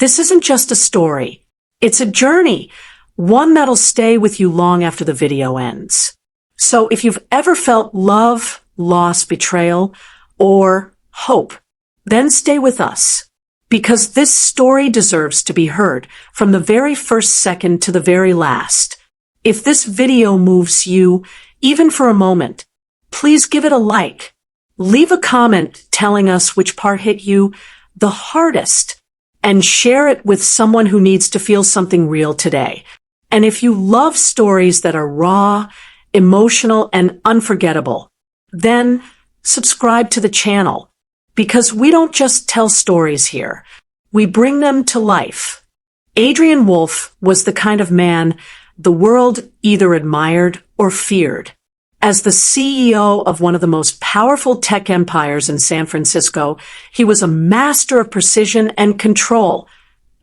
This isn't just a story. It's a journey, one that'll stay with you long after the video ends. So if you've ever felt love, loss, betrayal, or hope, then stay with us. Because this story deserves to be heard from the very first second to the very last. If this video moves you, even for a moment, please give it a like. Leave a comment telling us which part hit you the hardest, and share it with someone who needs to feel something real today. And if you love stories that are raw, emotional, and unforgettable, then subscribe to the channel. Because we don't just tell stories here, we bring them to life. Adrian Wolfe was the kind of man the world either admired or feared. As the CEO of one of the most powerful tech empires in San Francisco, he was a master of precision and control,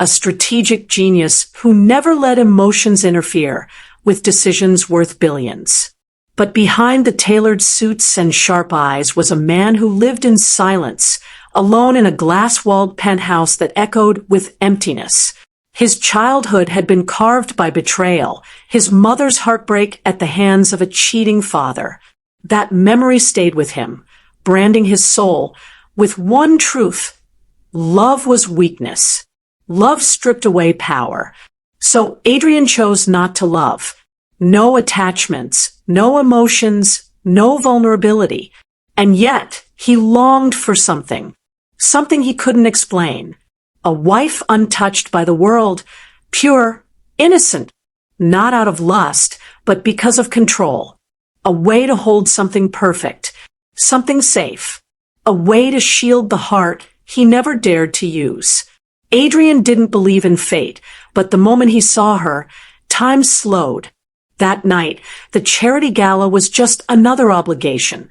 a strategic genius who never let emotions interfere with decisions worth billions. But behind the tailored suits and sharp eyes was a man who lived in silence, alone in a glass-walled penthouse that echoed with emptiness. His childhood had been carved by betrayal, his mother's heartbreak at the hands of a cheating father. That memory stayed with him, branding his soul with one truth: love was weakness. Love stripped away power. So Adrian chose not to love. No attachments, no emotions, no vulnerability. And yet, he longed for something he couldn't explain. A wife untouched by the world, pure, innocent, not out of lust, but because of control. A way to hold something perfect, something safe. A way to shield the heart he never dared to use. Adrian didn't believe in fate, but the moment he saw her, time slowed. That night, the charity gala was just another obligation.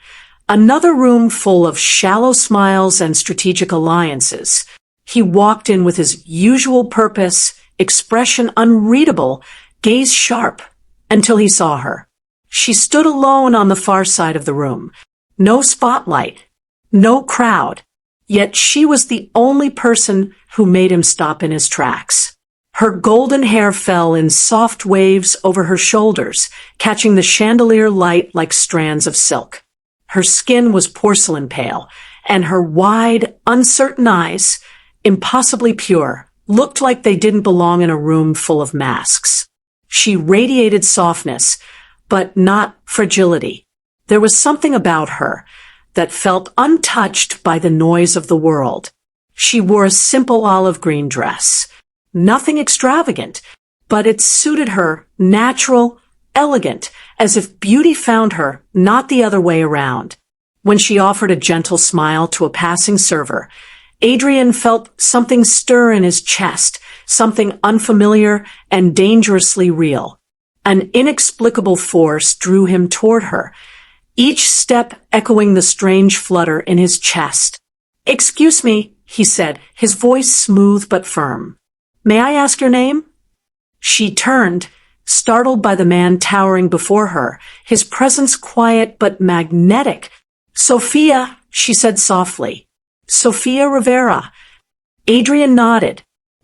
Another room full of shallow smiles and strategic alliances. He walked in with his usual purpose, expression unreadable, gaze sharp, until he saw her. She stood alone on the far side of the room. No spotlight, no crowd. Yet she was the only person who made him stop in his tracks. Her golden hair fell in soft waves over her shoulders, catching the chandelier light like strands of silk. Her skin was porcelain pale, and her wide, uncertain eyes, impossibly pure, looked like they didn't belong in a room full of masks. She radiated softness, but not fragility. There was something about her that felt untouched by the noise of the world. She wore a simple olive green dress. Nothing extravagant, but it suited her, natural, elegant, as if beauty found her, not the other way around. When she offered a gentle smile to a passing server, Adrian felt something stir in his chest, something unfamiliar and dangerously real. An inexplicable force drew him toward her, each step echoing the strange flutter in his chest. "Excuse me," he said, his voice smooth but firm. "May I ask your name?" She turned, startled by the man towering before her, his presence quiet but magnetic. "Sophia," she said softly. "Sophia Rivera." Adrian nodded.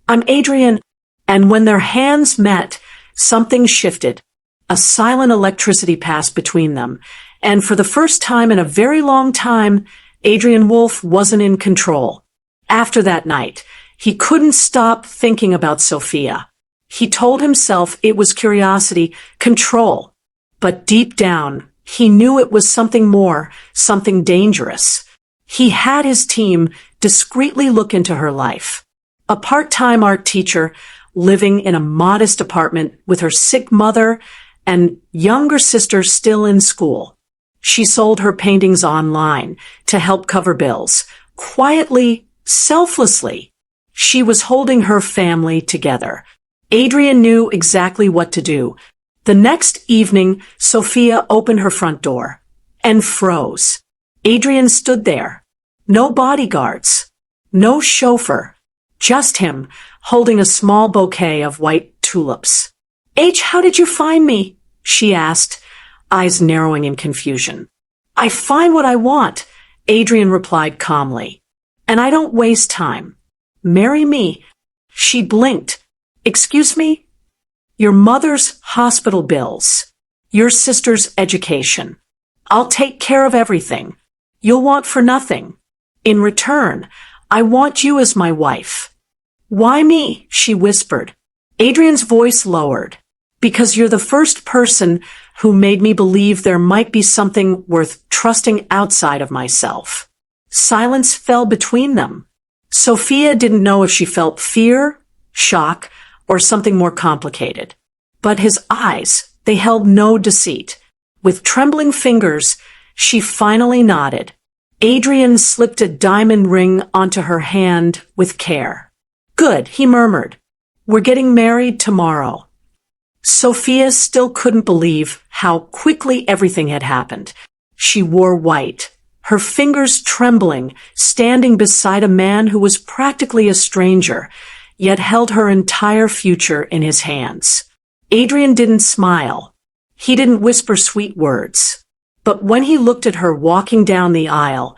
"I'm Adrian." And when their hands met, something shifted. A silent electricity passed between them, and for the first time in a very long time, Adrian Wolfe wasn't in control. After that night, he couldn't stop thinking about Sophia. He told himself it was curiosity, control. But deep down, he knew it was something more, something dangerous. He had his team discreetly look into her life. A part-time art teacher living in a modest apartment with her sick mother and younger sister still in school. She sold her paintings online to help cover bills. Quietly, selflessly, she was holding her family together. Adrian knew exactly what to do. The next evening, Sophia opened her front door and froze. Adrian stood there. No bodyguards, no chauffeur, just him holding a small bouquet of white tulips. "H, how did you find me?" she asked, eyes narrowing in confusion. "I find what I want," Adrian replied calmly. "And I don't waste time. Marry me." She blinked. Excuse me? Your mother's hospital bills. Your sister's education. I'll take care of everything. You'll want for nothing. In return, I want you as my wife. Why me? She whispered. Adrian's voice lowered. Because you're the first person who made me believe there might be something worth trusting outside of myself. Silence fell between them. Sophia didn't know if she felt fear, shock, or something more complicated. But his eyes, they held no deceit. With trembling fingers, she finally nodded. Adrian slipped a diamond ring onto her hand with care. Good, he murmured. We're getting married tomorrow. Sophia still couldn't believe how quickly everything had happened. She wore white, her fingers trembling, standing beside a man who was practically a stranger, yet held her entire future in his hands. Adrian didn't smile. He didn't whisper sweet words. But when he looked at her walking down the aisle,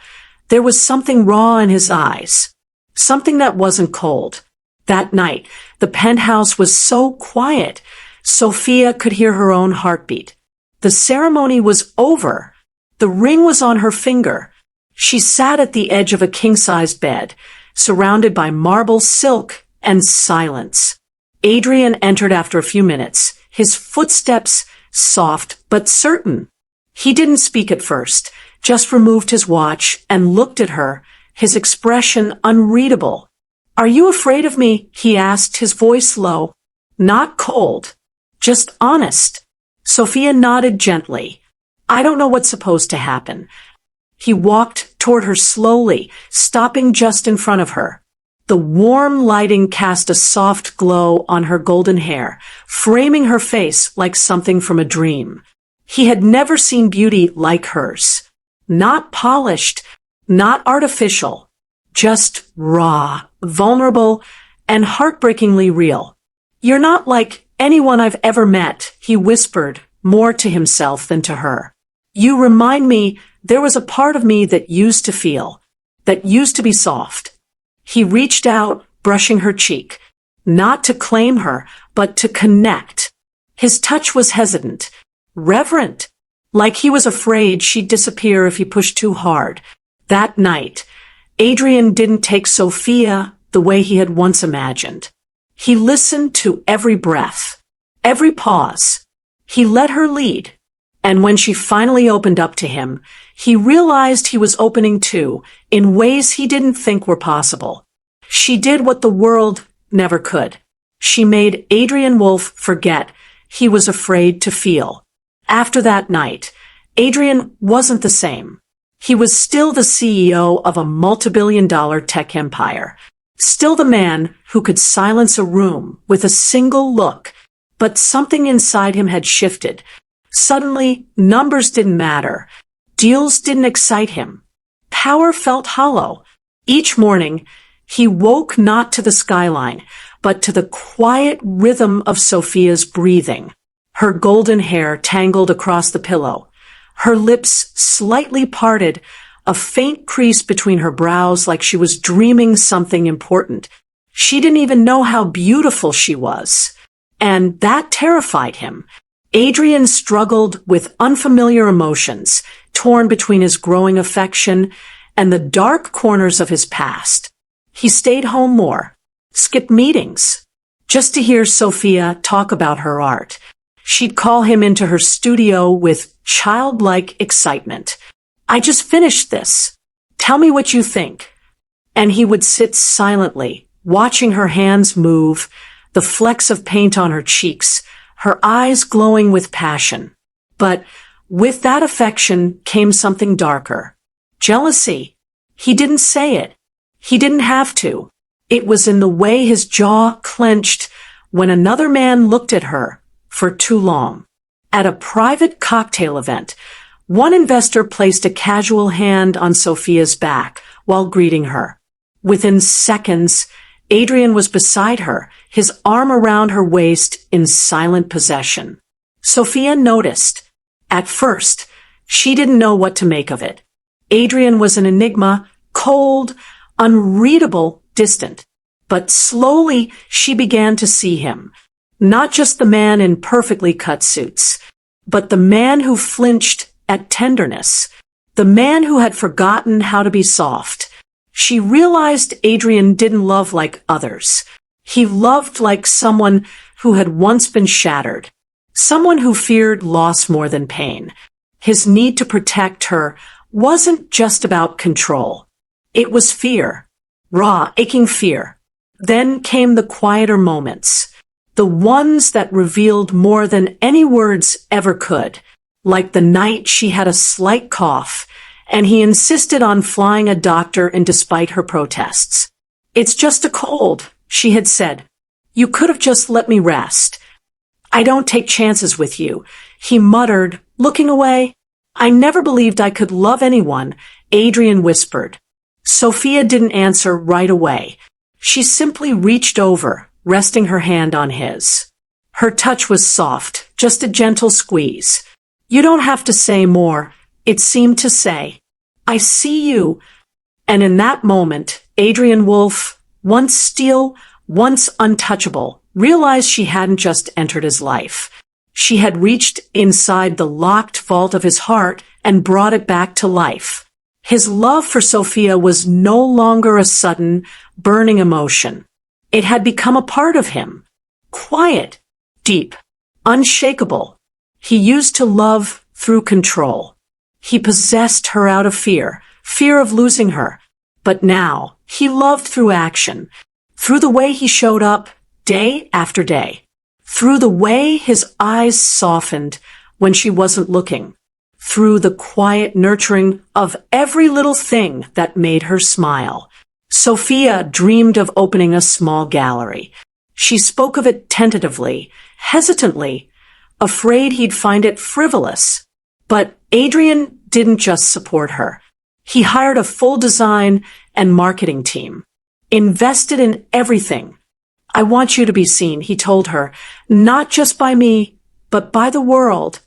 there was something raw in his eyes. Something that wasn't cold. That night, the penthouse was so quiet, Sophia could hear her own heartbeat. The ceremony was over. The ring was on her finger. She sat at the edge of a king-sized bed, surrounded by marble, silk, and silence. Adrian entered after a few minutes, his footsteps soft but certain. He didn't speak at first, just removed his watch and looked at her, his expression unreadable. Are you afraid of me? He asked, his voice low. Not cold. Just honest. Sophia nodded gently. I don't know what's supposed to happen. He walked toward her slowly, stopping just in front of her. The warm lighting cast a soft glow on her golden hair, framing her face like something from a dream. He had never seen beauty like hers. Not polished, not artificial, just raw, vulnerable, and heartbreakingly real. You're not like anyone I've ever met, he whispered, more to himself than to her. You remind me there was a part of me that used to feel, that used to be soft. He reached out, brushing her cheek, not to claim her, but to connect. His touch was hesitant, reverent, like he was afraid she'd disappear if he pushed too hard. That night, Adrian didn't take Sophia the way he had once imagined. He listened to every breath, every pause. He let her lead. And when she finally opened up to him, he realized he was opening too, in ways he didn't think were possible. She did what the world never could. She made Adrian Wolfe forget he was afraid to feel. After that night, Adrian wasn't the same. He was still the CEO of a multi-billion-dollar tech empire. Still the man who could silence a room with a single look, but something inside him had shifted. Suddenly, numbers didn't matter. Deals didn't excite him. Power felt hollow. Each morning, he woke not to the skyline, but to the quiet rhythm of Sophia's breathing. Her golden hair tangled across the pillow. Her lips slightly parted, a faint crease between her brows like she was dreaming something important. She didn't even know how beautiful she was. And that terrified him. Adrian struggled with unfamiliar emotions, torn between his growing affection and the dark corners of his past. He stayed home more, skipped meetings, just to hear Sophia talk about her art. She'd call him into her studio with childlike excitement. I just finished this. Tell me what you think. And he would sit silently, watching her hands move, the flecks of paint on her cheeks, her eyes glowing with passion. But with that affection came something darker. Jealousy. He didn't say it. He didn't have to. It was in the way his jaw clenched when another man looked at her for too long. At a private cocktail event, one investor placed a casual hand on Sophia's back while greeting her. Within seconds, Adrian was beside her, his arm around her waist in silent possession. Sophia noticed. At first, she didn't know what to make of it. Adrian was an enigma, cold, unreadable, distant. But slowly she began to see him. Not just the man in perfectly cut suits, but the man who flinched at tenderness. The man who had forgotten how to be soft. She realized Adrian didn't love like others. He loved like someone who had once been shattered. Someone who feared loss more than pain. His need to protect her wasn't just about control. It was fear. Raw, aching fear. Then came the quieter moments. The ones that revealed more than any words ever could. Like the night she had a slight cough, and he insisted on flying a doctor in despite her protests. "It's just a cold," she had said. "You could have just let me rest." "I don't take chances with you," he muttered, looking away. "I never believed I could love anyone," Adrian whispered. Sophia didn't answer right away. She simply reached over, resting her hand on his. Her touch was soft, just a gentle squeeze. "You don't have to say more," it seemed to say. "I see you." And in that moment, Adrian Wolfe, once steel, once untouchable, realized she hadn't just entered his life. She had reached inside the locked vault of his heart and brought it back to life. His love for Sophia was no longer a sudden, burning emotion. It had become a part of him. Quiet, deep, unshakable. He used to love through control. He possessed her out of fear of losing her. But now, he loved through action, through the way he showed up day after day, through the way his eyes softened when she wasn't looking, through the quiet nurturing of every little thing that made her smile. Sophia dreamed of opening a small gallery. She spoke of it tentatively, hesitantly, afraid he'd find it frivolous. But Adrian didn't just support her. He hired a full design and marketing team, invested in everything. "I want you to be seen," he told her, "not just by me, but by the world."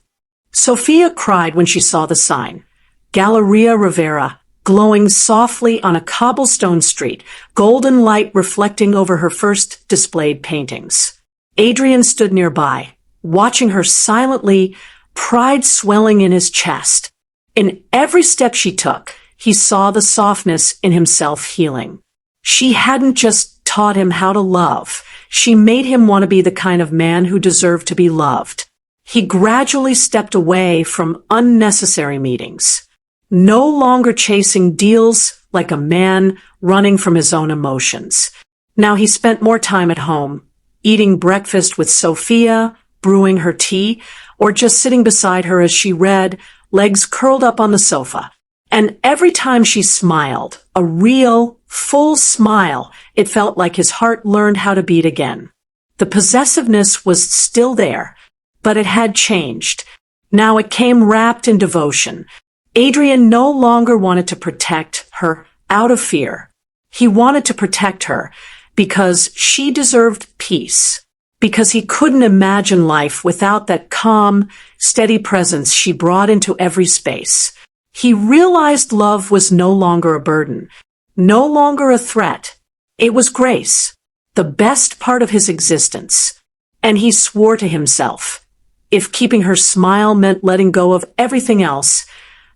Sophia cried when she saw the sign. Galleria Rivera, glowing softly on a cobblestone street, golden light reflecting over her first displayed paintings. Adrian stood nearby, watching her silently, pride swelling in his chest. In every step she took, he saw the softness in himself healing. She hadn't just taught him how to love. She made him want to be the kind of man who deserved to be loved. He gradually stepped away from unnecessary meetings, no longer chasing deals like a man running from his own emotions. Now he spent more time at home, eating breakfast with Sophia, brewing her tea, or just sitting beside her as she read, legs curled up on the sofa. And every time she smiled, a real, full smile, it felt like his heart learned how to beat again. The possessiveness was still there, but it had changed. Now it came wrapped in devotion. Adrian no longer wanted to protect her out of fear. He wanted to protect her because she deserved peace, because he couldn't imagine life without that calm, steady presence she brought into every space. He realized love was no longer a burden, no longer a threat. It was grace, the best part of his existence. And he swore to himself, if keeping her smile meant letting go of everything else,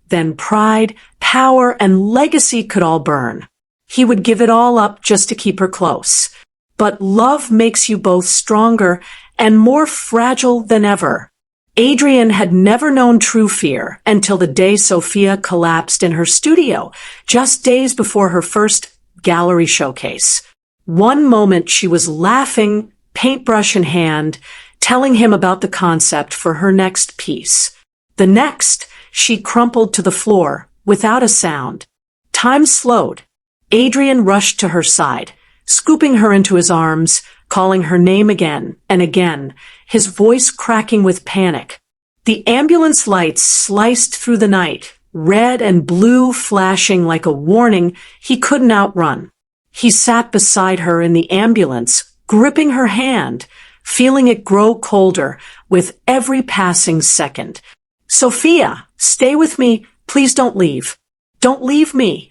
then pride, power, and legacy could all burn. He would give it all up just to keep her close. But love makes you both stronger and more fragile than ever. Adrian had never known true fear until the day Sophia collapsed in her studio, just days before her first gallery showcase. One moment she was laughing, paintbrush in hand, telling him about the concept for her next piece. The next, she crumpled to the floor without a sound. Time slowed. Adrian rushed to her side, scooping her into his arms, calling her name again and again, his voice cracking with panic. The ambulance lights sliced through the night, red and blue flashing like a warning he couldn't outrun. He sat beside her in the ambulance, gripping her hand, feeling it grow colder with every passing second. "Sophia, stay with me. Please don't leave. Don't leave me."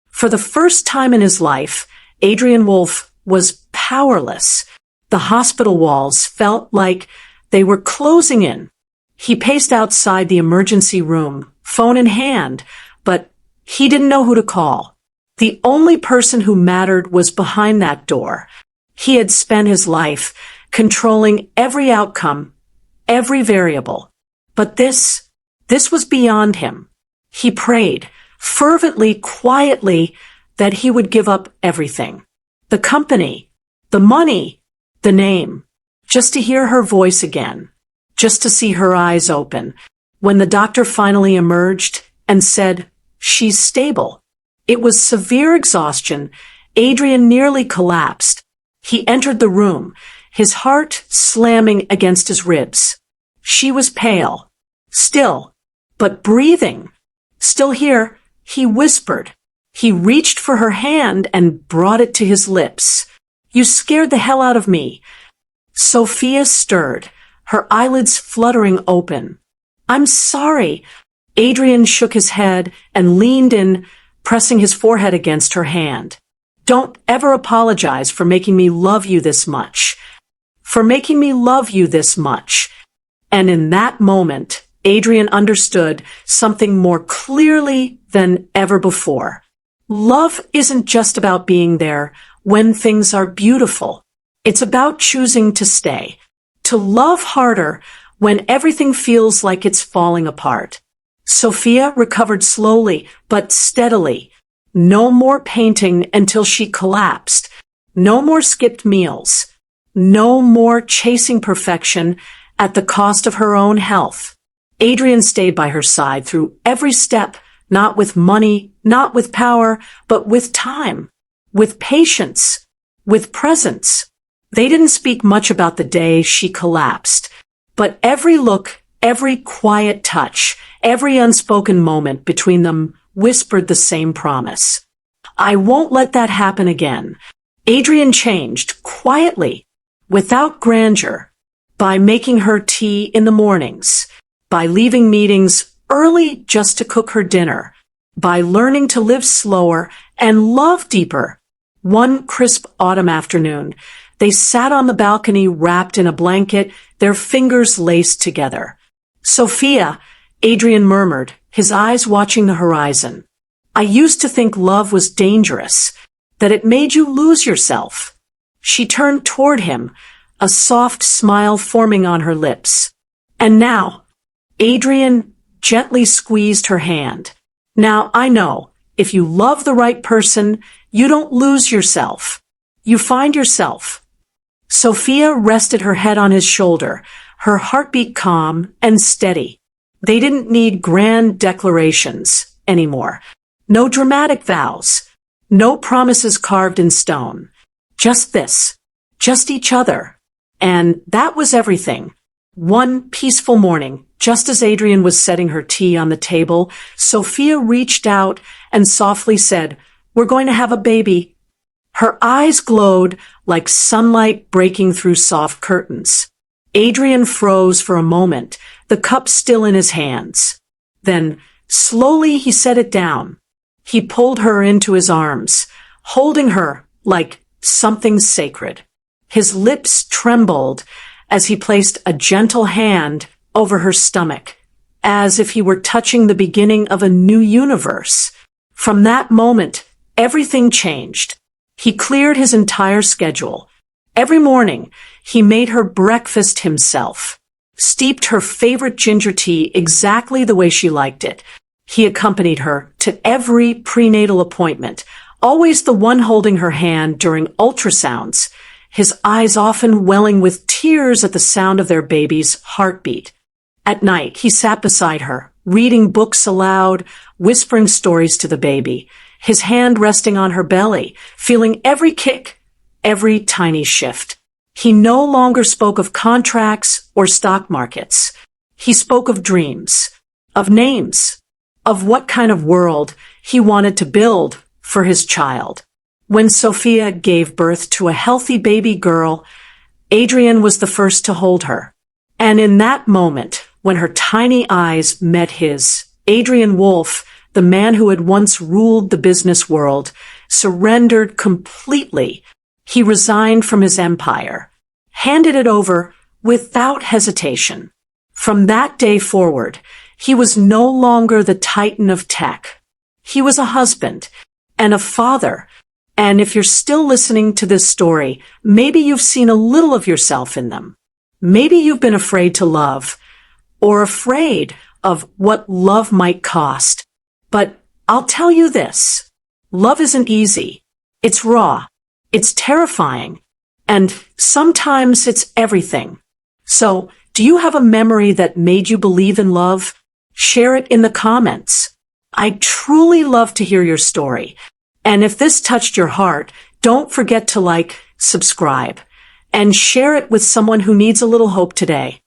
For the first time in his life, Adrian Wolfe was powerless. The hospital walls felt like they were closing in. He paced outside the emergency room, phone in hand, but he didn't know who to call. The only person who mattered was behind that door. He had spent his life controlling every outcome, every variable. But this was beyond him. He prayed, fervently, quietly, that he would give up everything. The company, the money, the name, just to hear her voice again, just to see her eyes open. When the doctor finally emerged and said, "She's stable," it was severe exhaustion. Adrian nearly collapsed. He entered the room, his heart slamming against his ribs. She was pale, still, but breathing. "Still here," he whispered. He reached for her hand and brought it to his lips. "You scared the hell out of me." Sophia stirred, her eyelids fluttering open. "I'm sorry." Adrian shook his head and leaned in, pressing his forehead against her hand. "Don't ever apologize for making me love you this much. For making me love you this much." And in that moment, Adrian understood something more clearly than ever before. Love isn't just about being there when things are beautiful. It's about choosing to stay, to love harder when everything feels like it's falling apart. Sophia recovered slowly but steadily. No more painting until she collapsed. No more skipped meals. No more chasing perfection at the cost of her own health. Adrian stayed by her side through every step, not with money, not with power, but with time, with patience, with presence. They didn't speak much about the day she collapsed, but every look, every quiet touch, every unspoken moment between them whispered the same promise. "I won't let that happen again." Adrian changed quietly, without grandeur, by making her tea in the mornings, by leaving meetings early just to cook her dinner, by learning to live slower and love deeper. One crisp autumn afternoon, they sat on the balcony wrapped in a blanket, their fingers laced together. "Sophia," Adrian murmured, his eyes watching the horizon. "I used to think love was dangerous, that it made you lose yourself." She turned toward him, a soft smile forming on her lips. "And now," Adrian gently squeezed her hand. "Now I know, if you love the right person, you don't lose yourself. You find yourself." Sophia rested her head on his shoulder, her heartbeat calm and steady. They didn't need grand declarations anymore. No dramatic vows. No promises carved in stone. Just this. Just each other. And that was everything. One peaceful morning, just as Adrian was setting her tea on the table, Sophia reached out and softly said, "We're going to have a baby." Her eyes glowed like sunlight breaking through soft curtains. Adrian froze for a moment, the cup still in his hands. Then, slowly he set it down. He pulled her into his arms, holding her like something sacred. His lips trembled as he placed a gentle hand over her stomach, as if he were touching the beginning of a new universe. From that moment, everything changed. He cleared his entire schedule. Every morning, he made her breakfast himself, steeped her favorite ginger tea exactly the way she liked it. He accompanied her to every prenatal appointment, always the one holding her hand during ultrasounds, his eyes often welling with tears at the sound of their baby's heartbeat. At night, he sat beside her, reading books aloud, whispering stories to the baby, his hand resting on her belly, feeling every kick, every tiny shift. He no longer spoke of contracts or stock markets. He spoke of dreams, of names, of what kind of world he wanted to build for his child. When Sophia gave birth to a healthy baby girl, Adrian was the first to hold her. And in that moment, when her tiny eyes met his, Adrian Wolfe, the man who had once ruled the business world, surrendered completely, He resigned from his empire, handed it over without hesitation. From that day forward, he was no longer the titan of tech. He was a husband and a father. And if you're still listening to this story, maybe you've seen a little of yourself in them. Maybe you've been afraid to love, or afraid of what love might cost. But I'll tell you this, love isn't easy. It's raw. It's terrifying. And sometimes it's everything. So, do you have a memory that made you believe in love? Share it in the comments. I'd truly love to hear your story. And if this touched your heart, don't forget to like, subscribe, and share it with someone who needs a little hope today.